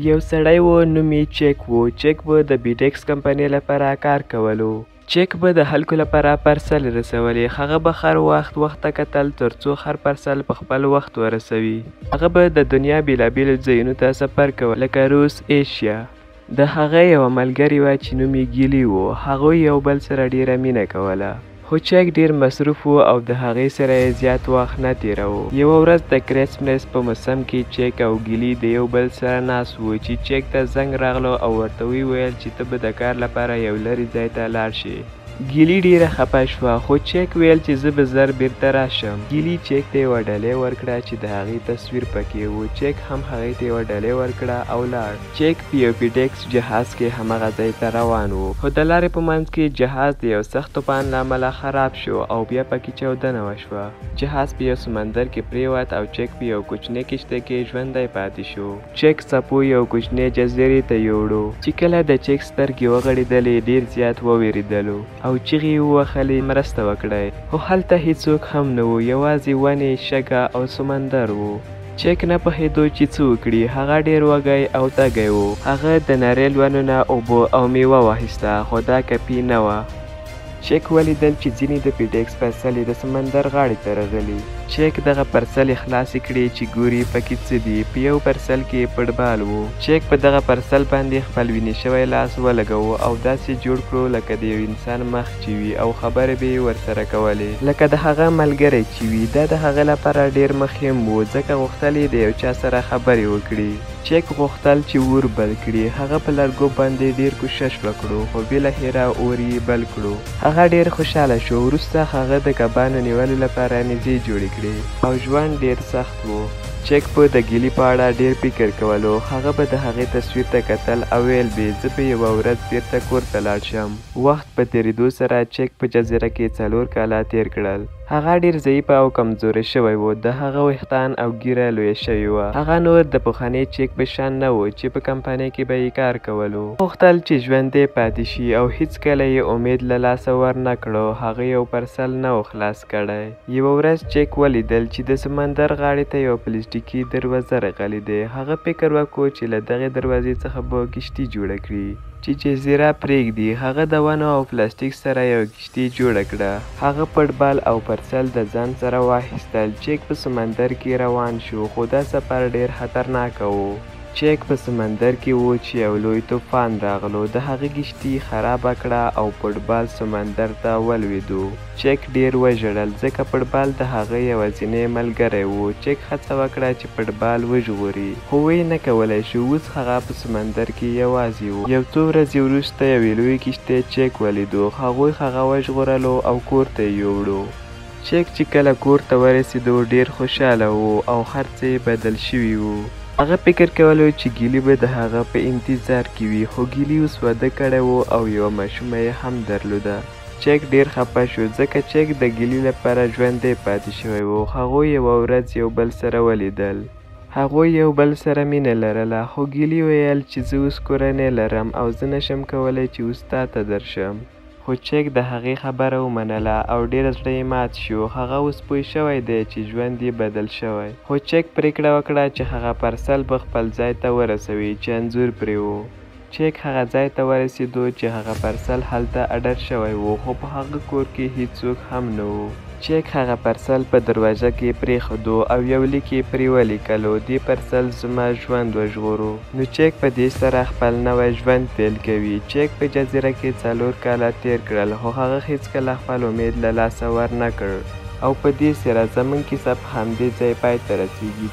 یو سړی و نوم یې چک و. چک به د بیټکس کمپنۍ لپاره کار کولو. چک به د خلکو لپاره پرسل رسولې. هغه به هر وخت ته کتل ترڅو هر پرسل په خپل وخت ورسوي. هغه به د دنیا بیلابیلو ځایونو ته سفر کوه لکه روس، ایشیا. د هغه یوه ملګرې وه چې نوم یې ګیلي و. هغوی یو بل سره ډیره مینه کوله. خو چک ډیر مصروف و او د هغې سره یې زیات وخت نه تیروه. یوه ورځ د کرسمس په موسم کې چک او ګیلي د یو بل سره ناست وو چې چک ته زنګ راغلو او ورته ویل چې ته به د کار لپاره یو لرې ځای ته لاړ شې. ګیلي ډیره خفه شوه خو چک ویل چې زه به زر بیرته راشم. ګیلي چک ته یوه ډالۍ ورکړه چې د هغې تصویر پکې و. چک هم هغې ته یوه ډالۍ ورکړه او لاړ. چک په یو پیډکس جهاز کې هماغه ځای ته روان و خو د لارې په منځ کې جهاز د یو سخت طوفان له امله خراب شو او بیا پکې چاودنه وشوه. جهاز په یو سمندر کې پریوت او چک په یو کوچنۍ کشتۍ کې ژوندی پاتې شو. چک څپو یو کوچنۍ جزیرې ته یوړو چې کله د چک سترګې وغړېدلې ډیر زیات وویریدلو او چیغې یې ووهلې مرسته وکړئ. خو هلته هیڅوک هم نه و، یوازې ونې، شګه او سمندر و. چک نه پوهېدو چې څه وکړي. هغه ډیر وږی او تږی و. هغه د ناریل ونو نه اوبه او میوه واخیسته خو دا کافي نه وه. چک ولیدل چې ځینې د پیډکس پرسلې د سمندر غاړې ته راغلي. چک دغه پرسلې خلاصې کړې چې ګوري پکې څه دي. په یو پرسل کې فوټبال و. چک په دغه پرسل باندې خپل وینې شوی لاس ولګاوه او داسې جوړ کړو لکه د یو انسان مخ چې وي او خبرې به یې ورسره کولې لکه د هغه ملګری چې وي. دا د هغه لپاره ډیر مهم و ځکه غوښتل یې د یو چا سره خبرې وکړي. چک غوښتل چې اور بل کړي. هغه په لرګو باندې ډیر کوشش وکړو خو بالاخره اور یې بل کړو. هغه ډیر خوشحاله شو. وروسته هغه د کبانو نیولو لپاره نېزې جوړې کړې او ژوند ډیر سخت و. چک په د ګیلي په اړه ډیر فکر کولو. هغه به د هغې تصویر ته کتل او ویل به زه به یوه ورځ بیرته کور ته لاړ شم. وخت په تېرېدو سره چک په جزیره کې 4 کاله تیر کړل. هغه ډیر ضعیف او کمزوری شوی و. د هغه ویښتان او ږیره لویه شوې وه. هغه نور د پخواني چک په شان نه و چې په کمپنۍ کې به یې کار کولو. غوښتل چې ژوندی پاتې شي او هیڅکله یې امید له لاسه ورنه کړو. هغه یو پرسل نه و خلاص کړی. یوه ورځ چک ولیدل چې د سمندر غاړې ته یو پلاستیکي دروازه راغلې ده. هغه فکر وکړو چې له دغې دروازې څخه به کشتي جوړه کړي چې جزیره پرېږدي. هغه د ونو او پلاستیک سره یو کشتي جوړه کړه. هغه فوټبال او پرسل د ځان سره واخیستل. چک په سمندر کې روان شو خو دا سفر ډیر خطرناک و. چک په سمندر کې و چې یو لوی طوفان راغلو. د هغې کشتي خرابه کړه او فوټبال سمندر ته ولوېدو. چک ډیر وژړل ځکه فوټبال د هغه یوازینی ملګری و. چک هڅه وکړه چې فوټبال وژغوري خو ویې نه کولی شو. اوس هغه په سمندر کې یوازې و. یو څو ورځې وروسته یوې لویې کشتۍ چک ولیدو. هغوی هغه وژغورلو او کور ته یې یوړو. چک چې کله کور ته ورسېدو ډیر خوشحاله و او هر څه یې بدل شوي و. هغه فکر کولو چې ګیلي به د هغه په انتظار کې وي خو ګیلي اوس واده کړی و او یوه ماشومه یې هم درلوده. چک ډیر خفه شو ځکه چک د ګیلي لپاره ژوندی پاتې شوی و. هغوی یوه ورځ یو بل سره ولیدل. هغوی یو بل سره مینه لرله خو ګیلي ویل چې زه اوس کورنۍ لرم او زه نشم کولی چې اوس تا ته درشم. خو چک د هغې خبره ومنله او ډیر زړه یې مات شو. هغه اوس پوه شوی دی چې ژوند یې بدل شوی. خو چک پریکړه وکړه چې هغه پرسل به خپل ځای ته ورسوي چې انځور پرې و. چک هغه ځای ته ورسېدو چې هغه پرسل هلته اډر شوی و خو په هغه کور کې هیڅوک هم نه و. چک هغه پرسل په دروازه کې پرېښودو او یو لیک یې پرې ولیکلو: دې پرسل زما ژوند وژغورو. نو چک په دې سره خپل نوی ژوند پیل کوي. چک په جزیره کې 4 کاله تیر کړل خو هغه هیڅکله خپل امید له لاسه ورنه کړ. او په دې سره زموږ کیسه په همدې ځای پای ته رسیږي.